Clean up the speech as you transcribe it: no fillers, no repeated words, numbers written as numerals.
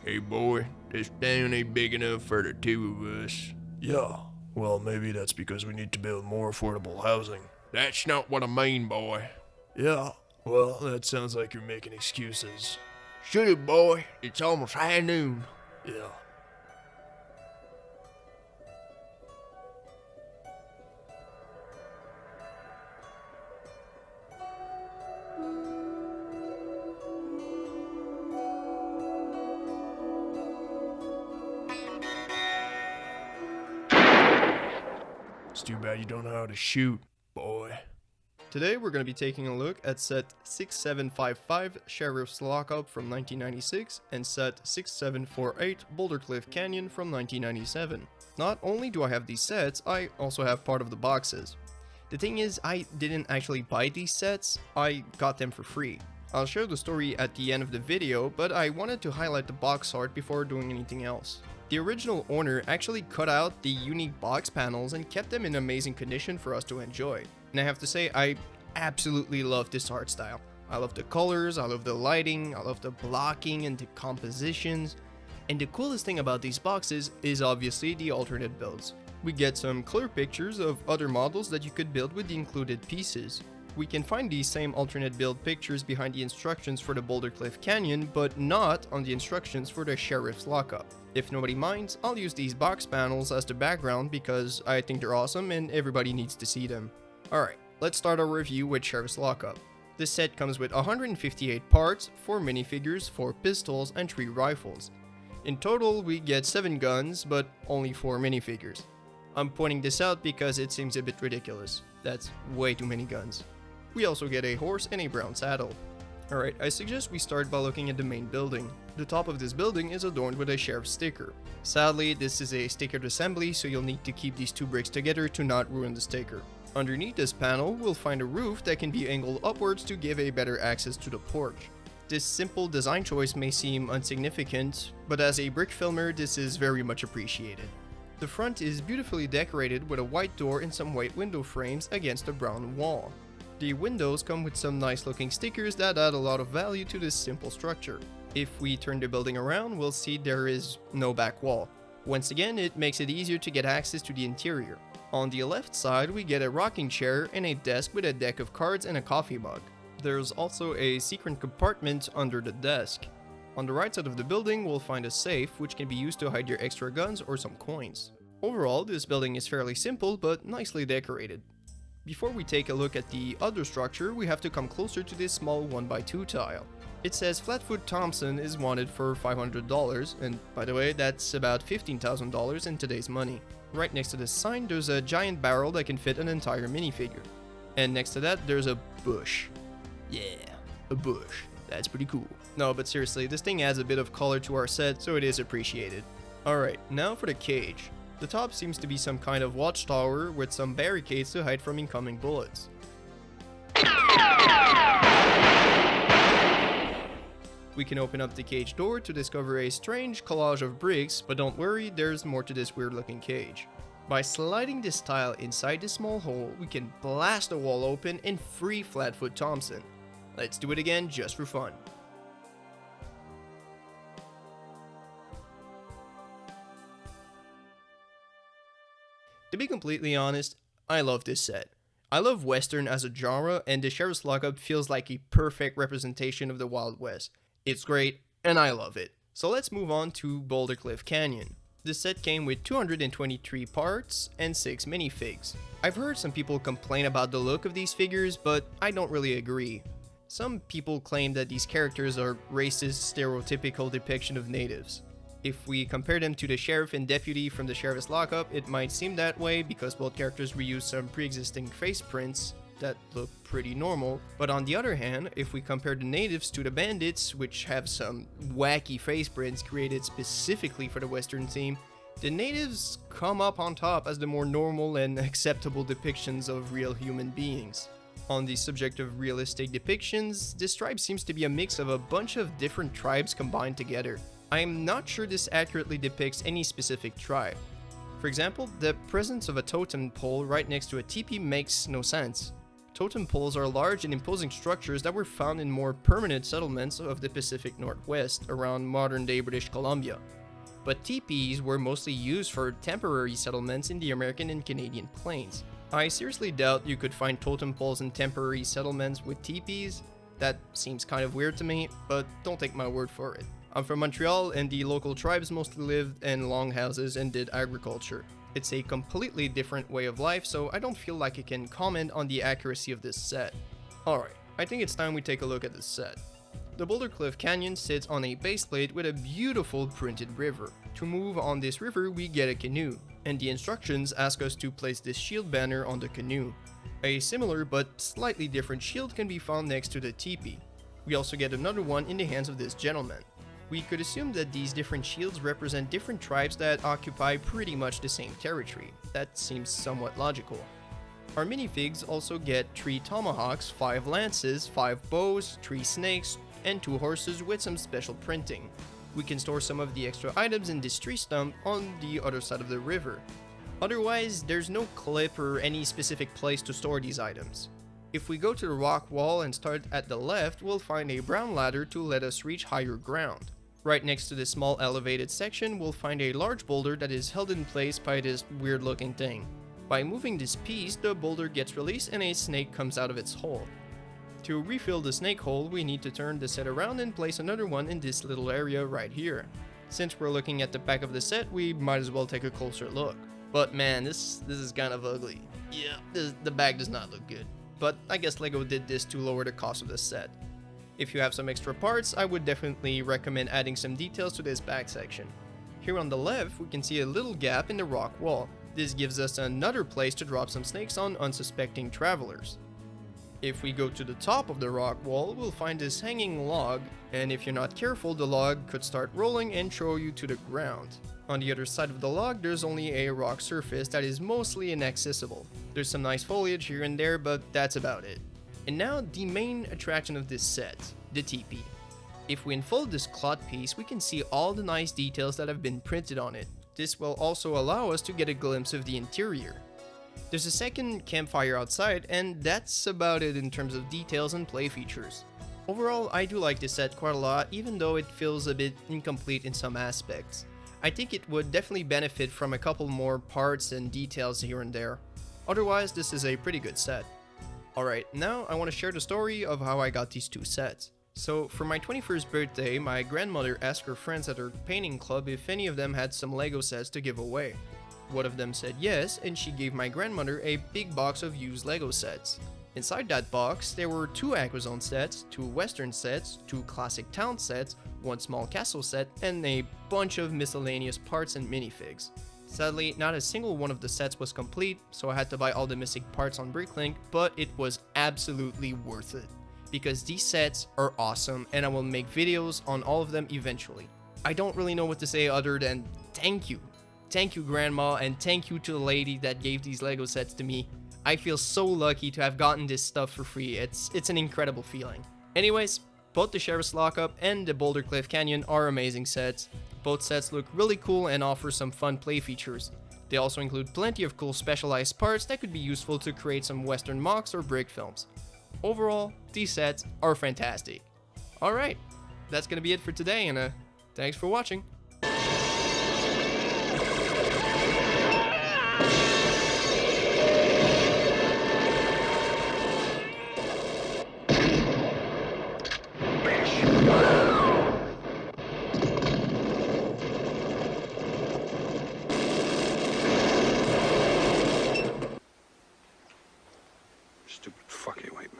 Hey boy, this town ain't big enough for the two of us. Yeah, well, maybe that's because we need to build more affordable housing. That's not what I mean, boy. Yeah, well, that sounds like you're making excuses. Shut it, boy. It's almost high noon. Yeah. It's too bad you don't know how to shoot, boy. Today we're going to be taking a look at set 6755 Sheriff's Lockup from 1996 and set 6748 Boulder Cliff Canyon from 1997. Not only do I have these sets, I also have part of the boxes. The thing is, I didn't actually buy these sets, I got them for free. I'll share the story at the end of the video, but I wanted to highlight the box art before doing anything else. The original owner actually cut out the unique box panels and kept them in amazing condition for us to enjoy. And I have to say, I absolutely love this art style. I love the colors, I love the lighting, I love the blocking and the compositions. And the coolest thing about these boxes is obviously the alternate builds. We get some clear pictures of other models that you could build with the included pieces. We can find these same alternate build pictures behind the instructions for the Boulder Cliff Canyon, but not on the instructions for the Sheriff's Lockup. If nobody minds, I'll use these box panels as the background because I think they're awesome and everybody needs to see them. Alright, let's start our review with Sheriff's Lockup. This set comes with 158 parts, 4 minifigures, 4 pistols, and 3 rifles. In total, we get 7 guns, but only 4 minifigures. I'm pointing this out because it seems a bit ridiculous. That's way too many guns. We also get a horse and a brown saddle. Alright, I suggest we start by looking at the main building. The top of this building is adorned with a sheriff's sticker. Sadly, this is a stickered assembly, so you'll need to keep these two bricks together to not ruin the sticker. Underneath this panel, we'll find a roof that can be angled upwards to give a better access to the porch. This simple design choice may seem insignificant, but as a brick filmer, this is very much appreciated. The front is beautifully decorated with a white door and some white window frames against a brown wall. The windows come with some nice looking stickers that add a lot of value to this simple structure. If we turn the building around, we'll see there is no back wall. Once again, it makes it easier to get access to the interior. On the left side, we get a rocking chair and a desk with a deck of cards and a coffee mug. There's also a secret compartment under the desk. On the right side of the building, we'll find a safe which can be used to hide your extra guns or some coins. Overall, this building is fairly simple but nicely decorated. Before we take a look at the other structure, we have to come closer to this small 1x2 tile. It says Flatfoot Thompson is wanted for $500, and by the way, that's about $15,000 in today's money. Right next to this sign, there's a giant barrel that can fit an entire minifigure. And next to that, there's a bush. Yeah, a bush. That's pretty cool. No, but seriously, this thing adds a bit of color to our set, so it is appreciated. Alright, now for the cage. The top seems to be some kind of watchtower with some barricades to hide from incoming bullets. We can open up the cage door to discover a strange collage of bricks, but don't worry, there's more to this weird looking cage. By sliding this tile inside this small hole, we can blast the wall open and free Flatfoot Thompson. Let's do it again just for fun. To be completely honest, I love this set. I love Western as a genre, and the Sheriff's Lockup feels like a perfect representation of the Wild West. It's great, and I love it. So let's move on to Boulder Cliff Canyon. This set came with 223 parts and 6 minifigs. I've heard some people complain about the look of these figures, but I don't really agree. Some people claim that these characters are racist, stereotypical depiction of natives. If we compare them to the sheriff and deputy from the Sheriff's Lockup, it might seem that way because both characters reuse some pre-existing face prints that look pretty normal. But on the other hand, if we compare the natives to the bandits, which have some wacky face prints created specifically for the Western theme, the natives come up on top as the more normal and acceptable depictions of real human beings. On the subject of realistic depictions, this tribe seems to be a mix of a bunch of different tribes combined together. I am not sure this accurately depicts any specific tribe. For example, the presence of a totem pole right next to a teepee makes no sense. Totem poles are large and imposing structures that were found in more permanent settlements of the Pacific Northwest around modern-day British Columbia. But teepees were mostly used for temporary settlements in the American and Canadian plains. I seriously doubt you could find totem poles in temporary settlements with teepees. That seems kind of weird to me, but don't take my word for it. I'm from Montreal, and the local tribes mostly lived in longhouses and did agriculture. It's a completely different way of life, so I don't feel like I can comment on the accuracy of this set. Alright, I think it's time we take a look at this set. The Boulder Cliff Canyon sits on a base plate with a beautiful printed river. To move on this river, we get a canoe, and the instructions ask us to place this shield banner on the canoe. A similar but slightly different shield can be found next to the teepee. We also get another one in the hands of this gentleman. We could assume that these different shields represent different tribes that occupy pretty much the same territory. That seems somewhat logical. Our minifigs also get 3 tomahawks, 5 lances, 5 bows, 3 snakes, and 2 horses with some special printing. We can store some of the extra items in this tree stump on the other side of the river. Otherwise, there's no clip or any specific place to store these items. If we go to the rock wall and start at the left, we'll find a brown ladder to let us reach higher ground. Right next to this small elevated section, we'll find a large boulder that is held in place by this weird looking thing. By moving this piece, the boulder gets released and a snake comes out of its hole. To refill the snake hole, we need to turn the set around and place another one in this little area right here. Since we're looking at the back of the set, we might as well take a closer look. But man, this is kind of ugly. Yeah, the back does not look good. But I guess LEGO did this to lower the cost of the set. If you have some extra parts, I would definitely recommend adding some details to this back section. Here on the left, we can see a little gap in the rock wall. This gives us another place to drop some snakes on unsuspecting travelers. If we go to the top of the rock wall, we'll find this hanging log, and if you're not careful, the log could start rolling and throw you to the ground. On the other side of the log, there's only a rock surface that is mostly inaccessible. There's some nice foliage here and there, but that's about it. And now the main attraction of this set, the teepee. If we unfold this cloth piece, we can see all the nice details that have been printed on it. This will also allow us to get a glimpse of the interior. There's a second campfire outside, and that's about it in terms of details and play features. Overall, I do like this set quite a lot, even though it feels a bit incomplete in some aspects. I think it would definitely benefit from a couple more parts and details here and there. Otherwise, this is a pretty good set. Alright, now I want to share the story of how I got these 2 sets. So, for my 21st birthday, my grandmother asked her friends at her painting club if any of them had some LEGO sets to give away. One of them said yes, and she gave my grandmother a big box of used LEGO sets. Inside that box, there were 2 Aquazone sets, 2 Western sets, 2 Classic Town sets, 1 small castle set, and a bunch of miscellaneous parts and minifigs. Sadly, not a single one of the sets was complete, so I had to buy all the missing parts on Bricklink, but it was absolutely worth it. Because these sets are awesome, and I will make videos on all of them eventually. I don't really know what to say other than thank you. Thank you, Grandma, and thank you to the lady that gave these LEGO sets to me. I feel so lucky to have gotten this stuff for free. It's an incredible feeling. Anyways, both the Sheriff's Lockup and the Boulder Cliff Canyon are amazing sets. Both sets look really cool and offer some fun play features. They also include plenty of cool specialized parts that could be useful to create some Western mocks or brick films. Overall, these sets are fantastic. Alright, that's gonna be it for today, and thanks for watching. Stupid fucking white